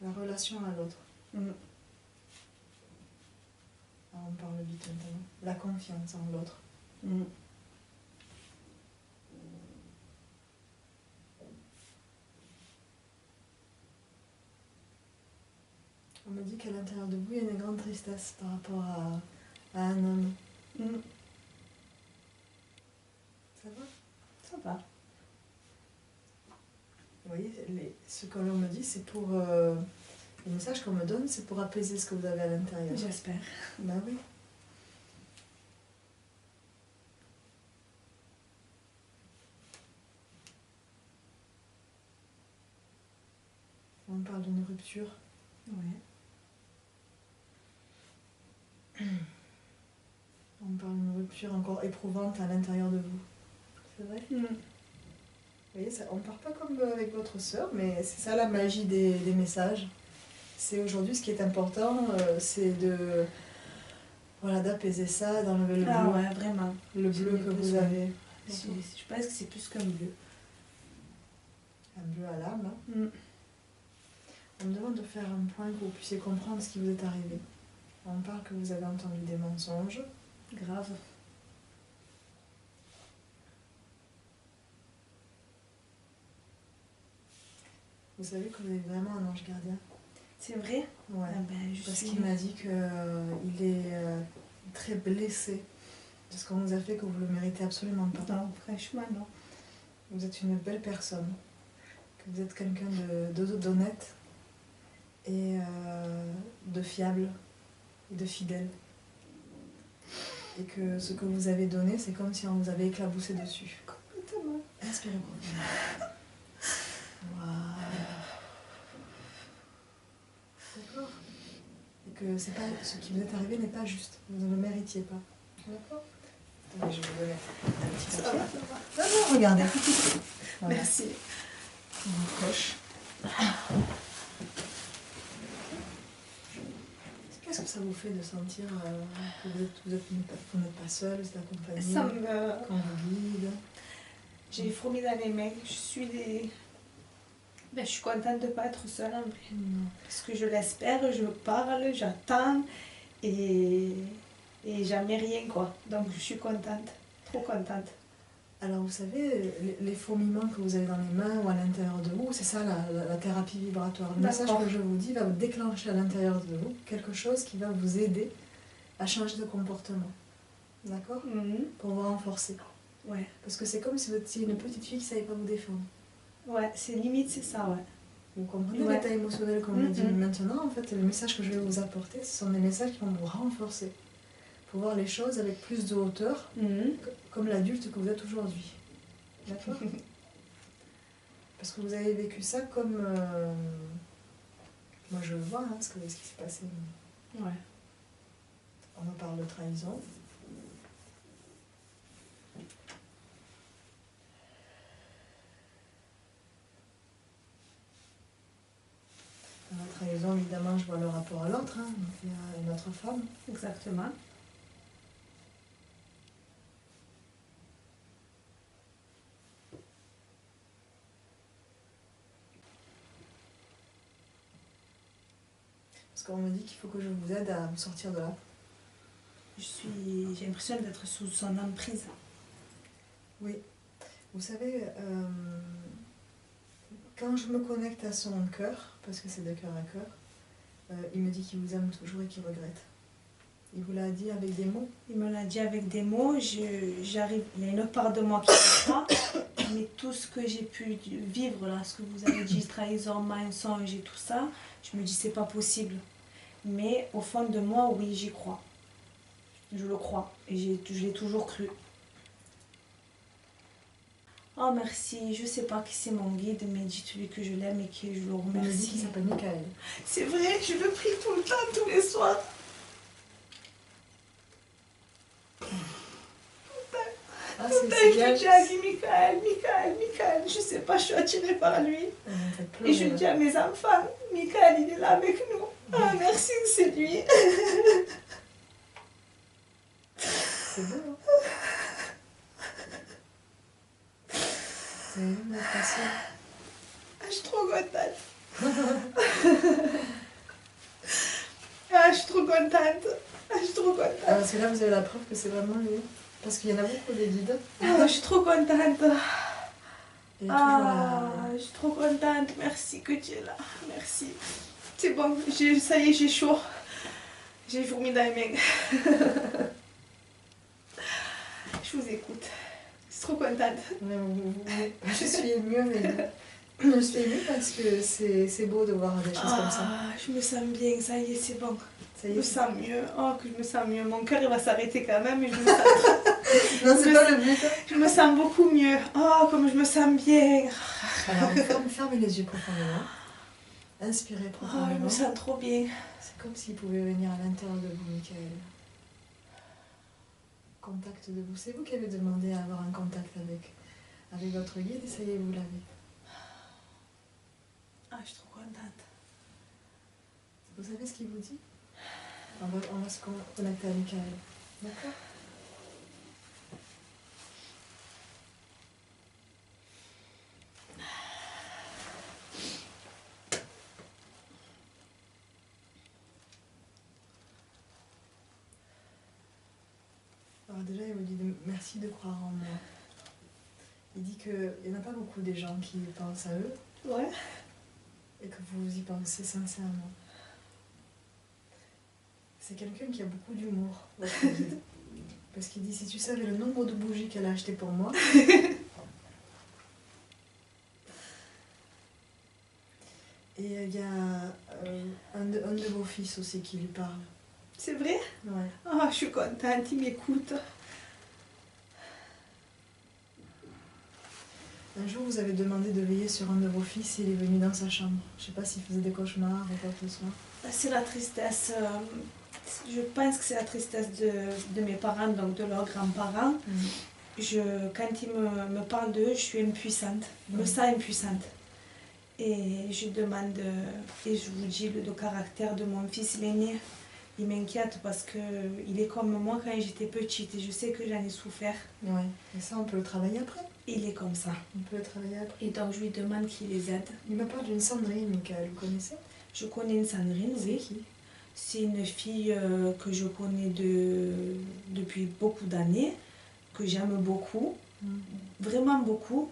la relation à l'autre. Mm. Alors, on parle vite maintenant. La confiance en l'autre. Mm. On me dit qu'à l'intérieur de vous, il y a une grande tristesse par rapport à un homme. Mm. Ça va? Ça va. Vous voyez, ce que l'on me dit, c'est pour... le message qu'on me donne, c'est pour apaiser ce que vous avez à l'intérieur. J'espère. Ben oui. On parle d'une rupture. Ouais. On parle d'une rupture encore éprouvante à l'intérieur de vous. C'est vrai? Mm. Vous voyez, ça, on ne part pas comme avec votre sœur, mais c'est ça la magie des messages. C'est aujourd'hui ce qui est important, c'est de voilà, d'apaiser ça, d'enlever le bleu. Ah ouais, vraiment. Le bleu que vous avez. Je pense que c'est plus qu'un bleu. Un bleu à l'âme. Hein. Mm. On me demande de faire un point pour que vous puissiez comprendre ce qui vous est arrivé. On parle que vous avez entendu des mensonges. Grave. Vous savez que vous avez vraiment un ange gardien. C'est vrai? Ouais. Ah ben, Parce qu'il m'a dit qu'il est très blessé de ce qu'on vous a fait, que vous le méritez absolument pas. Non, franchement, non. Vous êtes une belle personne, que vous êtes quelqu'un d'honnête et de fiable et de fidèle. Et que ce que vous avez donné, c'est comme si on vous avait éclaboussé dessus. Complètement. Inspirez profondément. Voilà. D'accord? Et que c'est pas, ce qui vous est arrivé n'est pas juste. Vous ne le méritiez pas. D'accord? Attendez, je vais vous donner un petit papier. Ça va. Non, regardez. Voilà. Merci. On coche. Qu'est-ce que ça vous fait de sentir que vous n'êtes pas seul, vous êtes accompagné, Ça me... qu'on vous guide? J'ai les fourmis dans les mains. Ben, je suis contente de ne pas être seule en vrai. Parce que je l'espère, je parle, j'attends et jamais rien quoi. Donc je suis contente, trop contente. Alors vous savez, les fourmillements que vous avez dans les mains ou à l'intérieur de vous, c'est ça la thérapie vibratoire. Le message que je vous dis va vous déclencher à l'intérieur de vous quelque chose qui va vous aider à changer de comportement. D'accord? Pour vous renforcer. Ouais. Parce que c'est comme si vous étiez une petite fille qui ne savait pas vous défendre. Ouais, c'est limite, c'est ça, ouais. Vous comprenez Ouais. l'état émotionnel qu'on me dit maintenant. En fait, les messages que je vais vous apporter, ce sont des messages qui vont vous renforcer. Pour voir les choses avec plus de hauteur, comme l'adulte que vous êtes aujourd'hui. D'accord? Parce que vous avez vécu ça comme... moi je le vois, hein, ce qui s'est passé. Ouais. On me parle de trahison. Dans la trahison, évidemment, je vois le rapport à l'autre, hein, donc il y a une autre femme. Exactement. Parce qu'on me dit qu'il faut que je vous aide à vous sortir de là. J'ai l'impression d'être sous son emprise. Oui. Vous savez, quand je me connecte à son cœur, parce que c'est de cœur à cœur, il me dit qu'il vous aime toujours et qu'il regrette. Il vous l'a dit avec des mots? Il me l'a dit avec des mots. J'arrive, il y a une autre part de moi qui ne croit, mais tout ce que j'ai pu vivre là, ce que vous avez dit, trahison, mensonge et tout ça, je me dis c'est pas possible. Mais au fond de moi, oui, j'y crois. Je le crois et je l'ai toujours cru. Oh merci, je sais pas qui c'est mon guide, mais dites-lui que je l'aime et que je le remercie. Il me dit qu'il s'appelle Michael. C'est vrai, je le prie tout le temps, tous les soirs. Ah, Je lui dis à lui, Michael, je sais pas, je suis attirée par lui. Et je dis à mes enfants, Michael, il est là avec nous. Ah, merci, c'est lui. C'est beau, hein? C'est une passion. Ah, je suis trop contente. Ah, je suis trop contente. Ah, je suis trop contente. Parce que là, vous avez la preuve que c'est vraiment lui. Parce qu'il y en a beaucoup des guides. Ah, je suis trop contente. Et Ah, je suis trop contente. Merci que tu es là. Merci. C'est bon, ça y est, j'ai chaud. J'ai fourmi dans les mains. Je vous écoute. Je suis trop contente. Je suis émue, mais je suis émue parce que c'est beau de voir des choses comme ça. Je me sens bien, ça y est, c'est bon. Ça y Je est, me sens mieux. Oh, que je me sens mieux. Mon cœur, il va s'arrêter quand même, mais je me sens... non, c'est pas le but. Je me sens beaucoup mieux. Oh, comme je me sens bien. Alors, fermez les yeux profondément. Inspirez Oh, profondément. je me sens trop bien. C'est comme s'il pouvait venir à l'intérieur de vous, Michael. Contact de vous. C'est vous qui avez demandé à avoir un contact avec votre guide et ça y est, vous l'avez. Ah, je suis trop contente. Vous savez ce qu'il vous dit? On va se connecter à Michael. D'accord? Alors déjà, il vous dit merci de croire en moi. Il dit qu'il n'y en a pas beaucoup des gens qui pensent à eux. Ouais. Et que vous y pensez sincèrement. C'est quelqu'un qui a beaucoup d'humour, votre guide. Parce qu'il dit, si tu savais le nombre de bougies qu'elle a acheté pour moi... Et il y a un de vos fils aussi qui lui parle. C'est vrai? Ouais. Oh, je suis contente, il m'écoute. Un jour, vous avez demandé de veiller sur un de vos fils et il est venu dans sa chambre. Je ne sais pas s'il faisait des cauchemars ou quoi que ce soit. C'est la tristesse. Je pense que c'est la tristesse de mes parents, donc de leurs grands-parents. Quand ils me parlent d'eux, je suis impuissante. Je me sens impuissante. Et je demande, et je vous dis, le caractère de mon fils l'aîné, il m'inquiète parce qu'il est comme moi quand j'étais petite et je sais que j'en ai souffert. Ouais, et ça on peut le travailler après. Il est comme ça. On peut le travailler après. Et donc je lui demande qu'il les aide. Il me parle d'une Sandrine, Michael, vous connaissez? Je connais une Sandrine, oui. C'est qui? C'est une fille que je connais depuis beaucoup d'années, que j'aime beaucoup, vraiment beaucoup.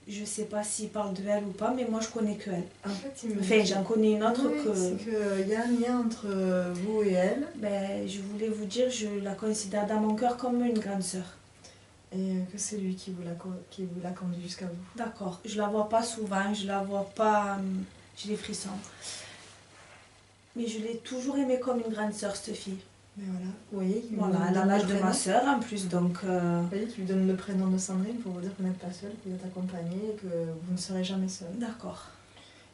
Je ne sais pas s'il parle de elle ou pas, mais moi je connais que elle. En fait, il me Enfin, j'en connais une autre oui, que... c'est qu'il y a un lien entre vous et elle. Ben, je voulais vous dire, je la considère dans mon cœur comme une grande sœur. Et que c'est lui qui vous l'a conduit jusqu'à vous. D'accord. Je la vois pas souvent, je la vois pas... J'ai des frissons. Mais je l'ai toujours aimée comme une grande sœur, cette fille. Mais voilà, vous voyez qu'il Voilà, elle a l'âge de ma sœur en plus, donc... Vous voyez qu'il lui donne le prénom de Sandrine pour vous dire que vous n'êtes pas seule, que vous êtes accompagnée et que vous ne serez jamais seule. D'accord.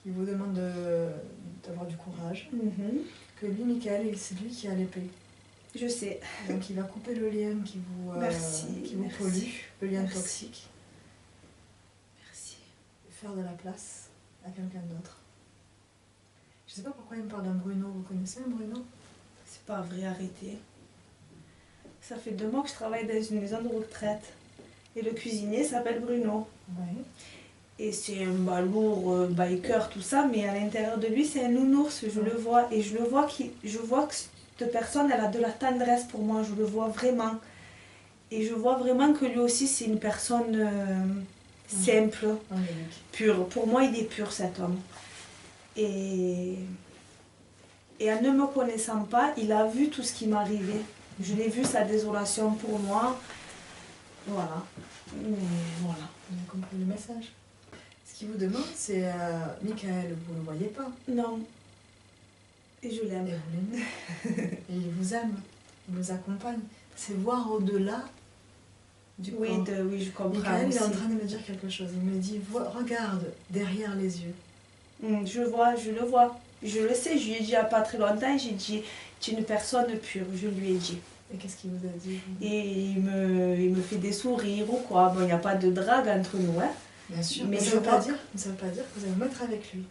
Il vous demande d'avoir du courage. Que lui, Michael, c'est lui qui a l'épée. Je sais. Donc il va couper le lien qui vous pollue, le lien toxique. Merci. Faire de la place à quelqu'un d'autre. Je ne sais pas pourquoi il me parle d'un Bruno. Vous connaissez un Bruno? C'est pas vrai, arrêtez. Ça fait 2 mois que je travaille dans une maison de retraite. Et le cuisinier s'appelle Bruno. Ouais. Et c'est un balourd, biker, tout ça, mais à l'intérieur de lui, c'est un nounours, je le vois. Et je vois que cette personne, elle a de la tendresse pour moi, je le vois vraiment. Et je vois vraiment que lui aussi, c'est une personne simple, pure. Pour moi, il est pur, cet homme. Et en ne me connaissant pas, il a vu tout ce qui m'arrivait. Je l'ai vu, sa désolation pour moi. Voilà. Mais voilà. On a compris le message. Ce qu'il vous demande, c'est Michael, vous ne le voyez pas. Non. Et je l'aime. Et vous l'aimez. Et il vous aime. Il vous accompagne. C'est voir au-delà du corps. Oui, je comprends. Michael aussi. est en train de me dire quelque chose. Il me dit, regarde derrière les yeux. Je le vois. Je le sais, je lui ai dit il n'y a pas très longtemps, j'ai dit, tu es une personne pure, je lui ai dit. Et qu'est-ce qu'il vous a dit? Et il me fait des sourires ou quoi. Bon, il n'y a pas de drague entre nous, hein. Bien sûr, mais ça ne veut pas dire que vous allez vous mettre avec lui.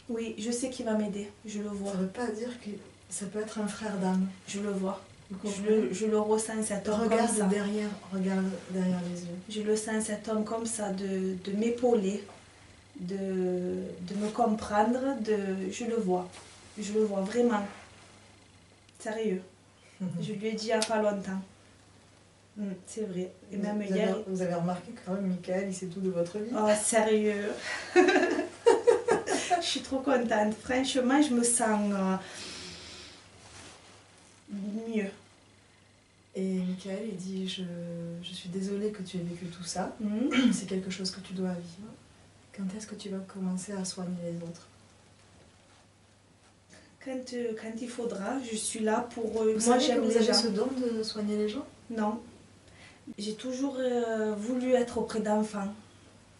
Oui, je sais qu'il va m'aider, je le vois. Ça ne veut pas dire que ça peut être un frère d'âme. Je le vois. Je le ressens, cet homme comme ça. Regarde derrière les yeux. Je le sens, cet homme comme ça, de m'épauler, de me comprendre, je le vois vraiment. Sérieux. Je lui ai dit il n'y a pas longtemps. C'est vrai. Et même hier... Vous avez remarqué que quand même, Michael, il sait tout de votre vie. Oh, sérieux. Je suis trop contente. Franchement, je me sens mieux. Et Michael, il dit, je suis désolée que tu aies vécu tout ça. C'est quelque chose que tu dois vivre. Quand est-ce que tu vas commencer à soigner les autres? Quand il faudra, je suis là pour eux. Moi, j'aime les gens. Vous avez ce don de soigner les gens? Non. J'ai toujours voulu être auprès d'enfants.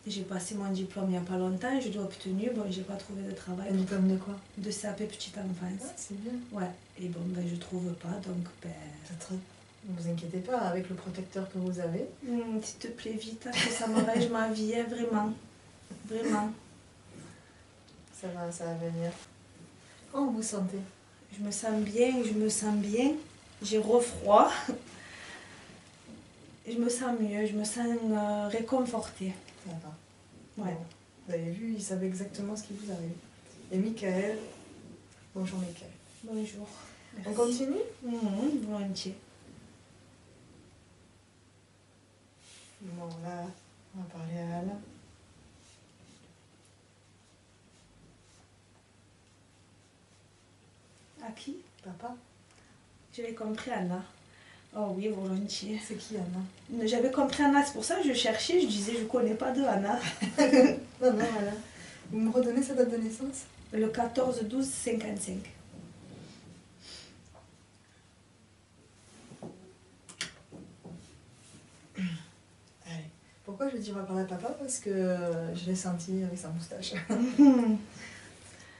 J'ai passé mon diplôme il n'y a pas longtemps, je l'ai obtenu, bon, j'ai pas trouvé de travail. Un diplôme de quoi? De CAP petite enfance. Ah, c'est bien. Ouais, et bon, ben, je trouve pas, donc ben... Ne vous inquiétez pas, avec le protecteur que vous avez. S'il te plaît, vite, que ça m'arrange ma vie, hein, vraiment. Vraiment. Ça va venir. Comment vous sentez? Je me sens bien, je me sens bien. J'ai refroid. Je me sens mieux, je me sens réconfortée. Ça va. Ouais. Bon, vous avez vu, il savait exactement ce qui vous arrive. Et Michael, bonjour Michael. Bonjour. Merci. On continue? Volontiers. Bon, là, on va parler à Anna. À qui? Papa? J'avais compris Anna. Oh oui, volontiers. C'est qui Anna? J'avais compris Anna, c'est pour ça que je cherchais, je disais je connais pas de Anna. Non, voilà. Vous me redonnez sa date de naissance? Le 14-12-55. Allez. Pourquoi je dis on va parler à papa? Parce que je l'ai senti avec sa moustache.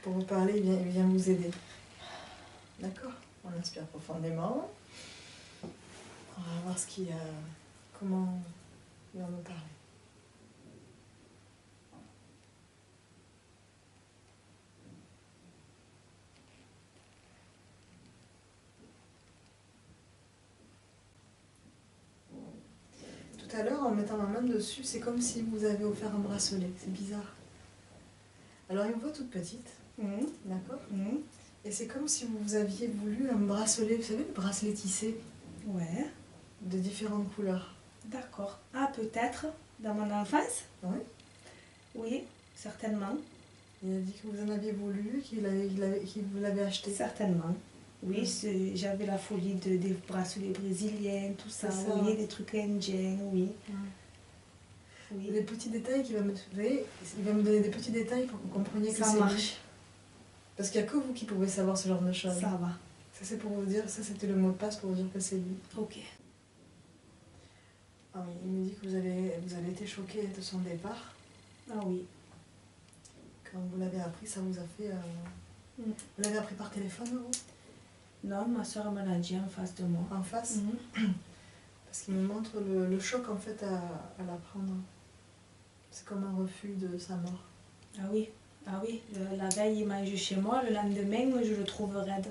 Pour vous parler, il vient vous aider. D'accord? On inspire profondément. On va voir comment il va nous parler. Tout à l'heure, en mettant ma main dessus, c'est comme si vous avez offert un bracelet. C'est bizarre. Alors, il me voit toute petite. D'accord? Et c'est comme si vous aviez voulu un bracelet, vous savez, le bracelet tissé? Ouais. De différentes couleurs. D'accord. Ah, peut-être dans mon enfance? Oui. Oui, certainement. Il a dit que vous en aviez voulu, qu'il vous l'avait acheté. Certainement. Oui, j'avais la folie des bracelets brésiliens, tout ça. Oui, des trucs indiens, oui. Oui. Les petits détails qu'il va me donner, il va me donner des petits détails pour que vous compreniez que ça c'est marche. lui. Parce qu'il n'y a que vous qui pouvez savoir ce genre de choses. Ça va. Ça c'est pour vous dire, ça c'était le mot de passe pour vous dire que c'est lui. Ok. Ah oui, il me dit que vous avez été choqué de son départ. Ah oui. Quand vous l'avez appris, ça vous a fait... Vous l'avez appris par téléphone, vous? Non, ma soeur me l'a dit en face de moi. En face? Parce qu'il me montre le choc en fait à l'apprendre. C'est comme un refus de sa mort. Ah oui, la veille il mange chez moi, le lendemain je le trouve raide.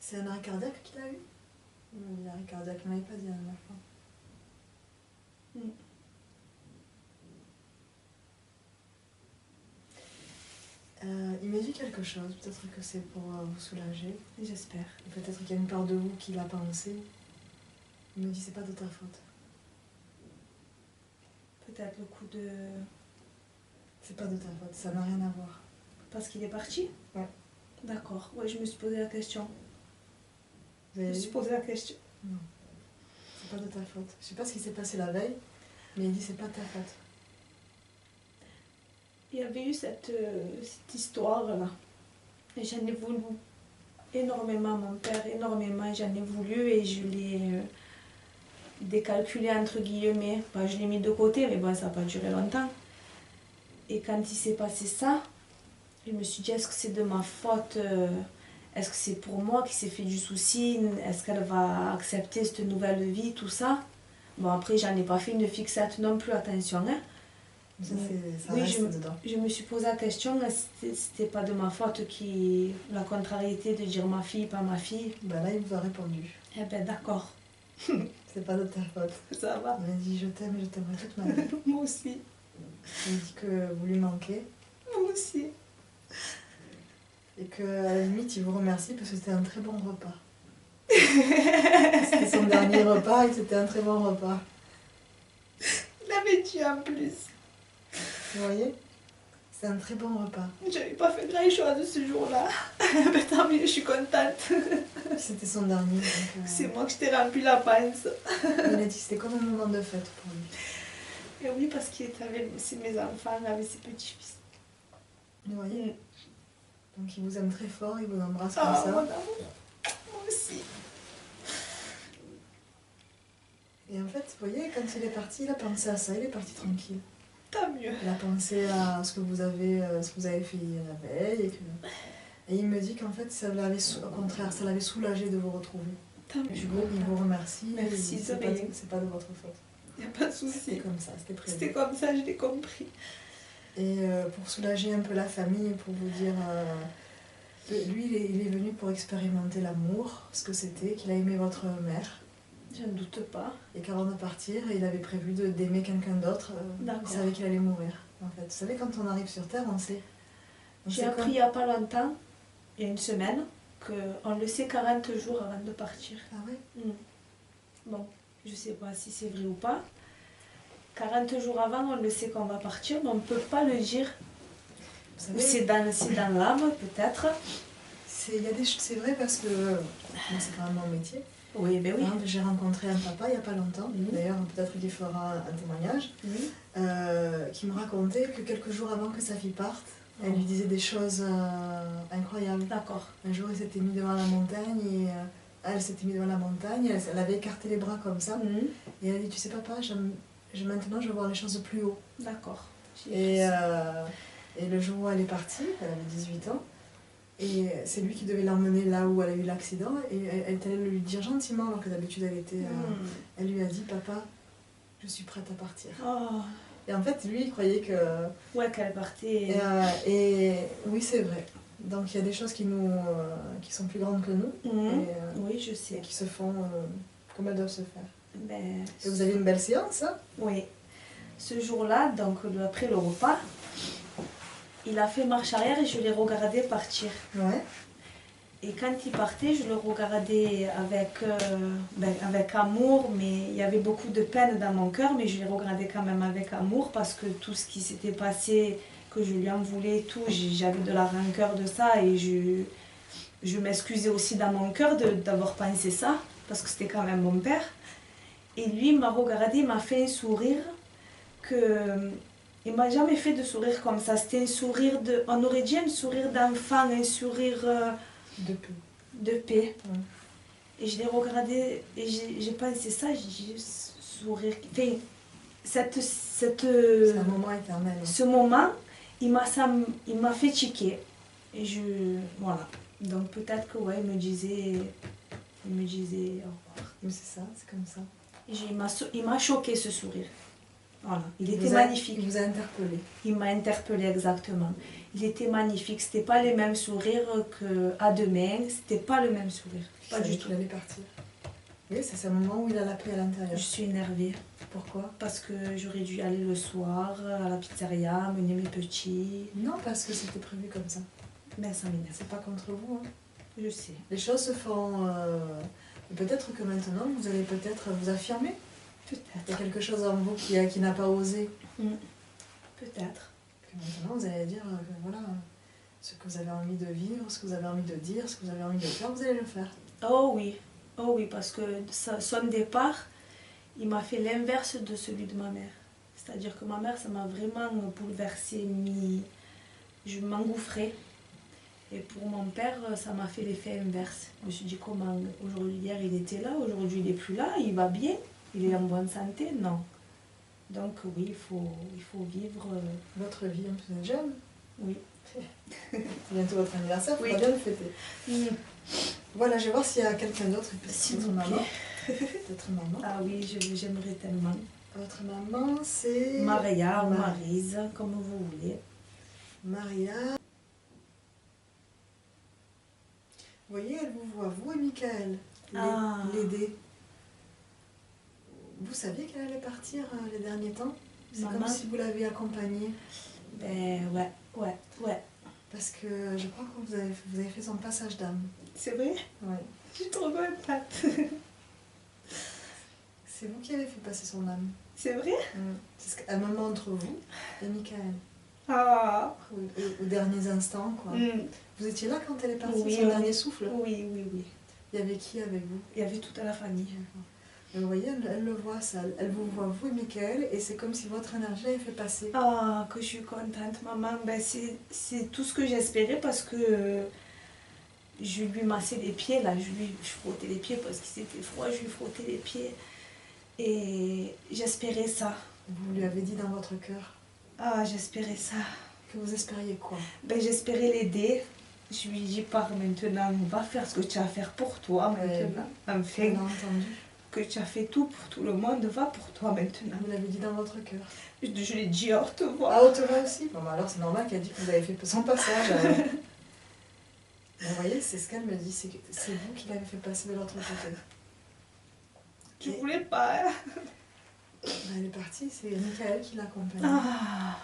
C'est un arrêt cardiaque qu'il a eu? L'arrêt cardiaque, il ne m'avait pas dit la dernière fois. Il m'a dit quelque chose, peut-être que c'est pour vous soulager. J'espère. Peut-être qu'il y a une part de vous qui l'a pensé. Il me dit c'est pas de ta faute. Peut-être le coup de... C'est pas de ta faute, ça n'a rien à voir. Parce qu'il est parti? Ouais. D'accord, ouais, je me suis posé la question. Je me suis posé la question. Non, c'est pas de ta faute. Je sais pas ce qui s'est passé la veille, mais il dit c'est pas de ta faute. Il y avait eu cette histoire-là. Et j'en ai voulu énormément, mon père, énormément, j'en ai voulu et je l'ai décalculé entre guillemets. Bah, je l'ai mis de côté, mais bon, ça n'a pas duré longtemps. Et quand il s'est passé ça, je me suis dit, est-ce que c'est de ma faute? Est-ce que c'est pour moi qui s'est fait du souci? Est-ce qu'elle va accepter cette nouvelle vie, tout ça? Bon, après, j'en ai pas fait une fixette non plus, attention, hein. Ça oui, reste dedans. Je me suis posé la question, c'était pas de ma faute la contrariété de dire ma fille, pas ma fille. Ben là, il vous a répondu. Eh ben d'accord. C'est pas de ta faute. Ça va. Il m'a dit je t'aime et je t'aimerai toute ma vie. Moi aussi. Il me dit que vous lui manquez. aussi. Et qu'à la limite, il vous remercie parce que c'était un très bon repas. C'était son dernier repas et c'était un très bon repas. Il avait dit en plus. Vous voyez? C'est un très bon repas. J'avais pas fait grand chose ce jour-là. Mais tant mieux, je suis contente. C'était son dernier. C'est moi que je t'ai rempli la panse. Il a dit que c'était comme un moment de fête pour lui. Et oui, parce qu'il était avec aussi mes enfants, avec ses petits-fils. Vous voyez? Donc il vous aime très fort, il vous embrasse comme Ah, ça. mon amour. Moi aussi. Et en fait, vous voyez, quand il est parti, il a pensé à ça, il est parti tranquille. Tant mieux. Il a pensé à ce que vous avez fait la veille. Et il me dit qu'en fait, au contraire, ça l'avait soulagé de vous retrouver. Tant mieux. Du coup, il vous remercie. Merci, c'est pas de votre faute. Il n'y a pas de C'était souci. comme ça, c'était prévu. C'était comme ça, je l'ai compris. Et pour soulager un peu la famille, pour vous dire... lui, il est venu pour expérimenter l'amour, ce que c'était, qu'il a aimé votre mère. Je ne doute pas. Et qu'avant de partir, il avait prévu d'aimer quelqu'un d'autre. Il savait qu'il allait mourir, en fait. Vous savez, quand on arrive sur Terre, on sait. J'ai appris il n'y a pas longtemps, il y a une semaine, qu'on le sait 40 jours avant de partir. Ah ouais? Bon, je ne sais pas si c'est vrai ou pas. 40 jours avant, on le sait qu'on va partir, mais on ne peut pas le dire. Ou c'est dans l'âme, peut-être. C'est vrai parce que moi, c'est quand même mon métier. Oui, ben oui. J'ai rencontré un papa il n'y a pas longtemps, d'ailleurs peut-être qu'il fera un témoignage, qui me racontait que quelques jours avant que sa fille parte, elle lui disait des choses incroyables. D'accord. Un jour, il s'était mis devant la montagne et elle s'était mise devant la montagne, elle avait écarté les bras comme ça. Et elle a dit, tu sais papa, maintenant je veux voir les choses plus haut. D'accord. Et le jour où elle est partie, elle avait 18 ans, et c'est lui qui devait l'emmener là où elle a eu l'accident, et elle est allée lui dire gentiment, alors que d'habitude elle était... elle lui a dit, papa, je suis prête à partir. Oh. Et en fait, lui, il croyait que... Ouais, qu'elle partait. Et oui, c'est vrai. Donc il y a des choses qui sont plus grandes que nous, oui, je sais. et qui se font comme elles doivent se faire. Ben, et vous avez une belle séance, hein? Oui. Ce jour-là, donc après le repas, il a fait marche arrière et je l'ai regardé partir. Ouais. Et quand il partait, je le regardais avec amour, mais il y avait beaucoup de peine dans mon cœur, mais je le regardais quand même avec amour parce que tout ce qui s'était passé, que je lui en voulais, tout, j'avais de la rancœur de ça et je m'excusais aussi dans mon cœur d'avoir pensé ça, parce que c'était quand même mon père. Et lui m'a regardé, il m'a fait un sourire il m'a jamais fait de sourire comme ça. C'était un sourire on aurait dit un sourire d'enfant, un sourire de paix. De paix. Et je l'ai regardé et j'ai pensé ça, j'ai dit sourire. Enfin, c'est un moment éternel. Ce moment, il m'a fait tiquer. Et voilà. Donc peut-être que ouais, il me disait au revoir. Mais c'est ça, c'est comme ça. Il m'a choqué ce sourire. Voilà. Il était magnifique. Il vous a interpellé. Il m'a interpellé exactement. Il était magnifique. C'était pas les mêmes sourires qu'à demain. C'était pas le même sourire. Pas du tout. Il allait partir. Oui, c'est ce moment où il a la paix à l'intérieur. Je suis énervée. Pourquoi? Parce que j'aurais dû aller le soir à la pizzeria, mener mes petits. Non, parce que c'était prévu comme ça. Mais ça m'énerve. C'est pas contre vous. Hein. Je sais. Les choses se font... Peut-être que maintenant, vous allez peut-être vous affirmer. Peut-être. Il y a quelque chose en vous qui n'a pas osé. Peut-être. Que maintenant, vous allez dire que voilà, ce que vous avez envie de vivre, ce que vous avez envie de dire, ce que vous avez envie de faire, vous allez le faire. Oh oui, parce que son départ, il m'a fait l'inverse de celui de ma mère. C'est-à-dire que ma mère, ça m'a vraiment bouleversée, je m'engouffrais. Et pour mon père, ça m'a fait l'effet inverse. Je me suis dit, comment aujourd'hui, hier il était là, aujourd'hui il n'est plus là, il va bien, il est en bonne santé? Non. Donc oui, il faut vivre... Votre vie, vous êtes jeune? Oui. C'est bientôt votre anniversaire, il faudra bien le fêter. Voilà, je vais voir s'il y a quelqu'un d'autre, peut-être votre maman. Votre maman. Ah oui, j'aimerais tellement. Votre maman, c'est... Maria ou Maryse, comme vous voulez. Maria. Vous voyez, elle vous voit, vous et Michael, l'aider. Vous saviez qu'elle allait partir les derniers temps? C'est comme si vous l'avez accompagnée. Ben ouais. Parce que je crois que vous avez fait son passage d'âme. C'est vrai? Ouais. Je suis trop contente. C'est vous qui avez fait passer son âme. C'est vrai? C'est ce qu'elle me montre vous et Michael. Ah. Aux derniers instants, quoi. Vous étiez là quand elle est partie, son dernier souffle? Oui, oui, oui. Il y avait qui avec vous? Il y avait toute la famille. Et vous voyez, elle le voit, ça. Elle vous voit, vous et Michael, et c'est comme si votre énergie avait fait passer. Ah, que je suis contente, maman. Ben, c'est tout ce que j'espérais parce que je lui massais les pieds, là. Je frottais les pieds parce que c'était froid, je lui frottais les pieds. Et j'espérais ça. Vous lui avez dit dans votre cœur? Ah, j'espérais ça. Que vous espériez quoi? Ben, j'espérais l'aider. Je lui dis, pars maintenant, va faire ce que tu as à faire pour toi maintenant. Enfin, on a entendu. Que tu as fait tout pour tout le monde, va pour toi maintenant. Vous l'avez dit dans votre cœur? Je l'ai dit à haute voix. À haute voix aussi? Bon, alors c'est normal qu'elle dit que vous avez fait son passage. Vous voyez, c'est ce qu'elle me dit, c'est vous qui l'avez fait passer de l'autre côté. Je voulais pas. Hein. Ben, elle est partie, c'est Michael qui l'accompagne. Ah.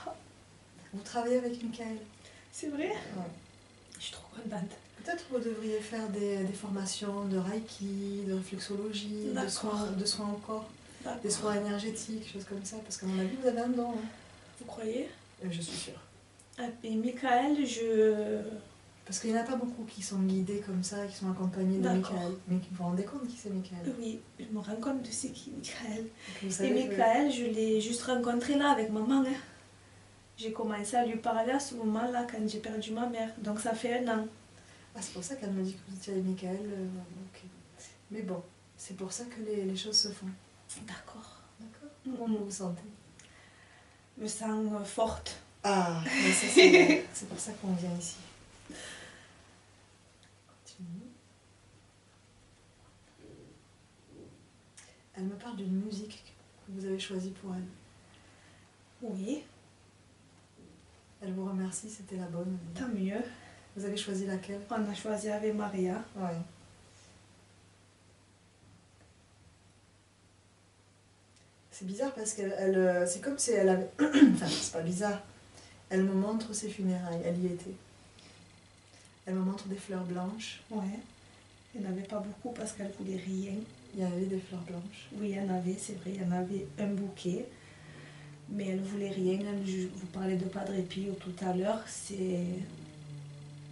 Vous travaillez avec Michael? C'est vrai? Ouais. Je suis trop contente. Peut-être que vous devriez faire des formations de Reiki, de réflexologie, de soins au corps, des soins énergétiques, choses comme ça, parce qu'à mon avis, vous avez un don. Hein. Vous croyez? Je suis sûre. Et Michael, Parce qu'il n'y en a pas beaucoup qui sont guidés comme ça, qui sont accompagnés de Michael. Mais vous vous rendez compte qui c'est Michael? Oui, je me rends compte de c'est qui Michael. Et Michael, je l'ai juste rencontré là avec maman. Hein. J'ai commencé à lui parler à ce moment-là quand j'ai perdu ma mère. Donc ça fait 1 an. Ah, c'est pour ça qu'elle me dit que vous étiez avec Michael. Okay. Mais bon, c'est pour ça que les choses se font. D'accord. D'accord. Comment vous vous sentez? Je me sens forte. Ah, mais c'est pour ça qu'on vient ici. Continue. Elle me parle d'une musique que vous avez choisie pour elle. Oui. Elle vous remercie, c'était la bonne. Tant mieux. Vous avez choisi laquelle? On a choisi Ave Maria. Ouais. C'est bizarre parce qu'elle, c'est comme si elle avait... enfin, c'est pas bizarre. Elle me montre ses funérailles, elle y était. Elle me montre des fleurs blanches. Ouais. Il n'y en avait pas beaucoup parce qu'elle voulait rien. Il y avait des fleurs blanches. Oui, il y en avait, c'est vrai, il y en avait un bouquet. Mais elle voulait rien. Vous parlez de Padre Pio tout à l'heure, c'est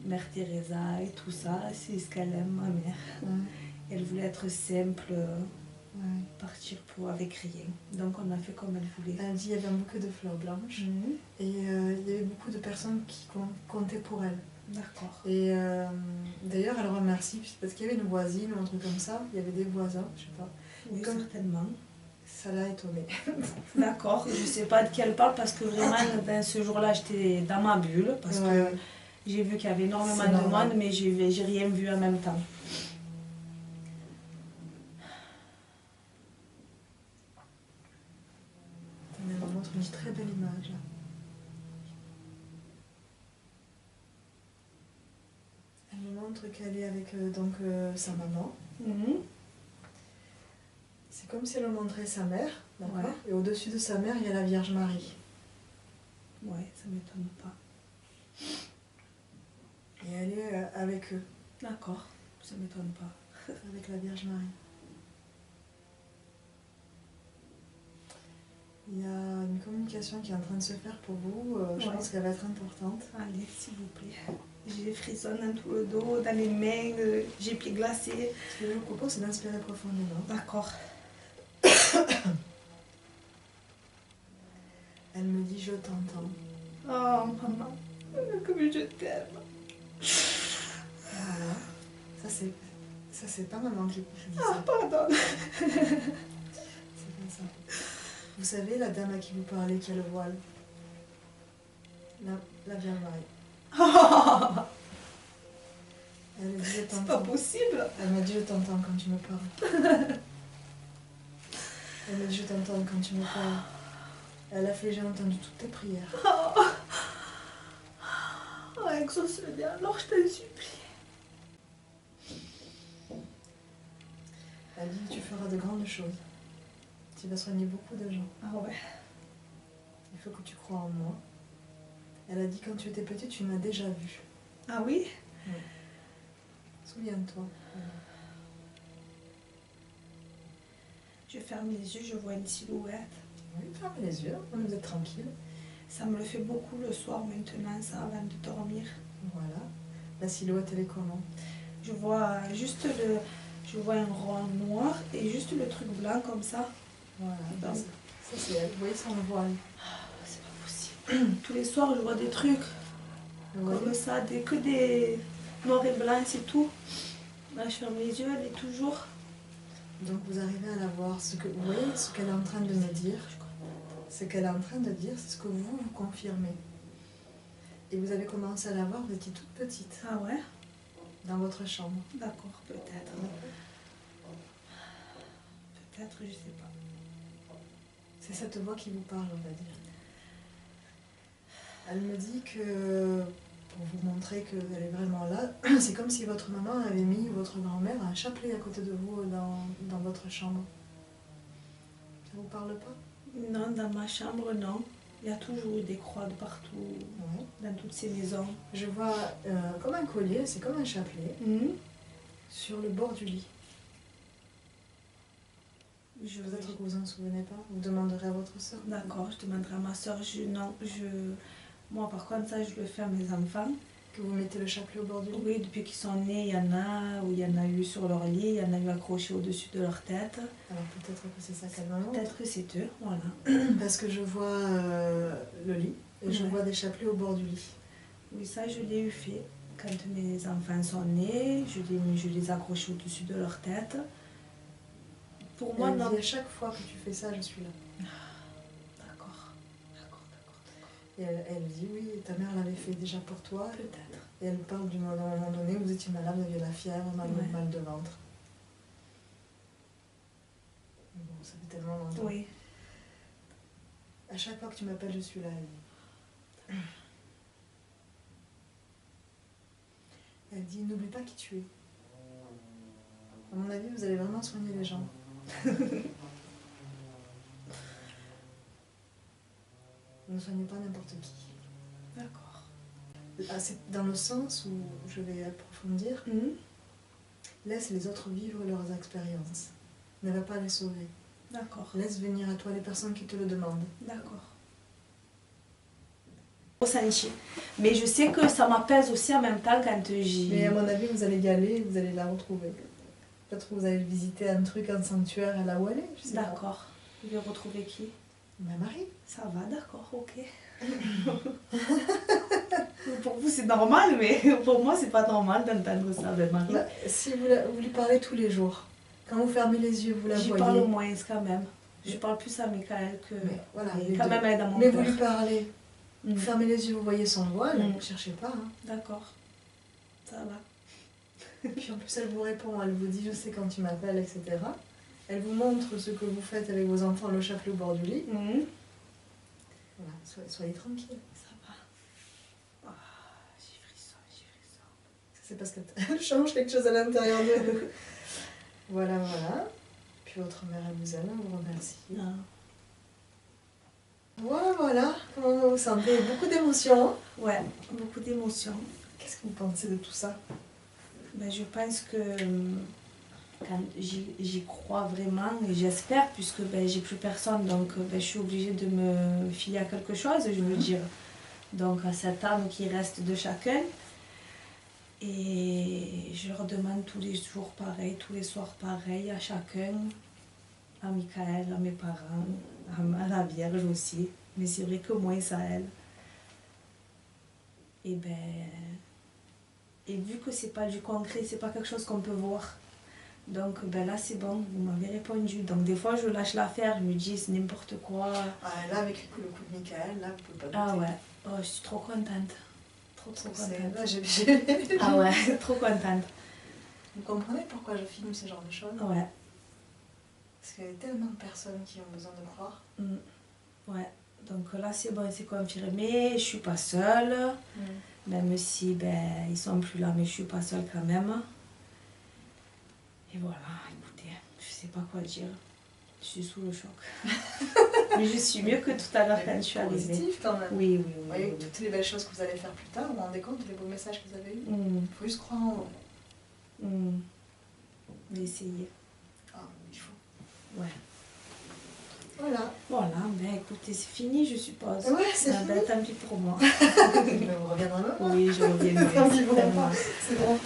Mère Teresa et tout ça, c'est ce qu'elle aime, ma mère. Ouais. Elle voulait être simple, Ouais. partir avec rien. Donc on a fait comme elle voulait. Elle dit qu'il y avait un bouquet de fleurs blanches. Et il y avait beaucoup de personnes qui comptaient pour elle. D'accord. Et d'ailleurs, elle remercie, parce qu'il y avait une voisine ou un truc comme ça, il y avait des voisins, je sais pas. Oui, certainement. Ça l'a étonnée. D'accord, je sais pas de qui elle parle parce que vraiment, ben, ce jour-là, j'étais dans ma bulle parce que j'ai vu qu'il y avait énormément de monde, mais j'ai rien vu en même temps. Elle me montre une très belle image. Elle me montre qu'elle est avec sa maman. C'est comme si elle me montrait sa mère, d'accord. Ouais. Et au-dessus de sa mère, il y a la Vierge Marie. Ouais, ça m'étonne pas. Et elle est avec eux. D'accord, ça m'étonne pas. Avec la Vierge Marie. Il y a une communication qui est en train de se faire pour vous. Je pense qu'elle va être importante. Allez, s'il vous plaît. J'ai des frissons dans tout le dos, dans les mains, j'ai les pieds glacés. Ce que je vous propose, c'est d'inspirer profondément. D'accord. Elle me dit je t'entends. Oh maman, comme je t'aime. Voilà. Ça c'est pas maman qui dit ça. Ah pardon. C'est comme ça. Vous savez la dame à qui vous parlez qui a le voile? La Vierge Marie. Elle me dit je t'entends. C'est pas possible. Elle m'a dit je t'entends quand tu me parles. Elle m'a dit je t'entends quand tu me parles. Elle a fait j'ai entendu toutes tes prières. Oh, exauce-le bien, alors je t'en supplie. Elle dit tu feras de grandes choses. Tu vas soigner beaucoup de gens. Ah ouais. Il faut que tu crois en moi. Elle a dit quand tu étais petite, tu m'as déjà vu. Ah oui? Oui. Souviens-toi. Je ferme les yeux, je vois une silhouette. Oui, fermez les yeux, vous êtes tranquille. Ça me le fait beaucoup le soir maintenant, ça, avant de dormir. Voilà. La silhouette, elle est comment? Je vois juste le... Je vois un rond noir et juste le truc blanc comme ça. Voilà. Ben, ça c'est elle. Vous voyez son voile. C'est pas possible. Tous les soirs, je vois des trucs comme ça, que des noirs et blancs, c'est tout. Là, je ferme les yeux, elle est toujours... Donc vous arrivez à la voir. Vous voyez ce qu'elle est en train de me dire. Ce qu'elle est en train de dire, c'est ce que vous confirmez. Et vous avez commencé à la voir, vous étiez toute petite. Ah ouais? Dans votre chambre. D'accord, peut-être. Peut-être, je sais pas. C'est cette voix qui vous parle, on va dire. Elle me dit que, pour vous montrer qu'elle est vraiment là, c'est comme si votre maman avait mis, votre grand-mère, un chapelet à côté de vous dans votre chambre. Ça vous parle pas? Non, dans ma chambre, non. Il y a toujours eu des croix de partout, Ouais. dans toutes ces maisons. Je vois comme un collier, c'est comme un chapelet, sur le bord du lit. Peut-être que vous en souvenez pas, vous demanderez à votre soeur. D'accord, je demanderai à ma soeur. Moi, par contre, ça, je le fais à mes enfants. Que vous mettez le chapelet au bord du lit? Oui, depuis qu'ils sont nés, il y en a où il y en a eu sur leur lit, il y en a eu accroché au-dessus de leur tête. Alors peut-être que c'est ça qu'elle me montre. Peut-être que c'est eux, voilà. Parce que je vois le lit et je vois des chapelets au bord du lit. Oui, ça, je l'ai eu fait. Quand mes enfants sont nés, je les accroche au-dessus de leur tête. Pour moi, non. Dit à chaque fois que tu fais ça, je suis là. D'accord. Et elle dit oui, ta mère l'avait fait déjà pour toi. Peut-être. Et elle parle du moment donné où vous étiez malade, vous aviez la fièvre, mal de ventre. Bon, ça fait tellement longtemps. Oui. À chaque fois que tu m'appelles, je suis là. Elle dit n'oublie pas qui tu es. À mon avis, vous allez vraiment soigner les gens. Ne soignez pas n'importe qui. D'accord. C'est dans le sens où je vais approfondir. Laisse les autres vivre leurs expériences. Ne va pas les sauver. D'accord. Laisse venir à toi les personnes qui te le demandent. D'accord. Ressenti. Mais je sais que ça m'apaise aussi en même temps quand j'y... Mais à mon avis, vous allez y aller, vous allez la retrouver. Peut-être que vous allez visiter un truc, un sanctuaire, là où elle est, je sais pas. D'accord. Je vais retrouver qui? Ma Marie. Ça va, d'accord, ok. Pour vous, c'est normal, mais pour moi, c'est pas normal d'entendre ça avec Marie. Bah, si vous lui parlez tous les jours, quand vous fermez les yeux, vous la voyez. J'y parle au moins quand même. Je parle plus à Michael que... Mais voilà, quand même, elle est dans mon mais cœur. vous lui parlez. Vous fermez les yeux, vous voyez son voile, ne cherchez pas. Hein. D'accord. Ça va. Puis en plus, elle vous répond, elle vous dit je sais quand tu m'appelles, etc. Elle vous montre ce que vous faites avec vos enfants, le chapelet au bord du lit. Voilà, soyez tranquille. Ça va. Ah, j'ai frisson. C'est parce qu'elle change quelque chose à l'intérieur de vous. Voilà. Puis votre mère, elle vous aime, elle vous remercie. Voilà. Comment vous vous sentez? Beaucoup d'émotions. Ouais, beaucoup d'émotions. Qu'est-ce que vous pensez de tout ça? Ben, je pense que quand j'y crois vraiment et j'espère, puisque ben, j'ai plus personne, donc ben, je suis obligée de me fier à quelque chose, je veux dire. Donc à cette âme qui reste de chacun. Et je leur demande tous les jours pareil, tous les soirs pareil, à chacun, à Michael, à mes parents, à la Vierge aussi. Mais c'est vrai que moins à elle. Et ben... Et vu que c'est pas du concret, c'est pas quelque chose qu'on peut voir. Donc ben là c'est bon, vous m'avez répondu. Donc des fois je lâche l'affaire, je me dis c'est n'importe quoi. Ah, là avec le coup de Michael, là vous pouvez pas Ah douter. ouais, oh, je suis trop contente. Trop contente. Là, Ah ouais, trop contente. Vous comprenez pourquoi je filme ce genre de choses? Ouais. Parce qu'il y a tellement de personnes qui ont besoin de croire. Ouais, donc là c'est bon, c'est confirmé, je suis pas seule. Même si ben, ils sont plus là, mais je suis pas seule quand même. Et voilà, écoutez, je sais pas quoi dire. Je suis sous le choc. Mais je suis mieux que tout à l'heure quand je suis arrivée. Positif quand même. Oui. Vous voyez toutes les belles choses que vous allez faire plus tard, vous vous rendez compte des beaux messages que vous avez eus. Il faut juste croire en vous. J'ai essayé. Ah, il faut. Ouais. Voilà, ben écoutez, c'est fini, je suppose. Ouais, c'est fini. Ben, tant pis pour moi. Vous reviendrez me voir. Oui, je reviendrai. C'est bon.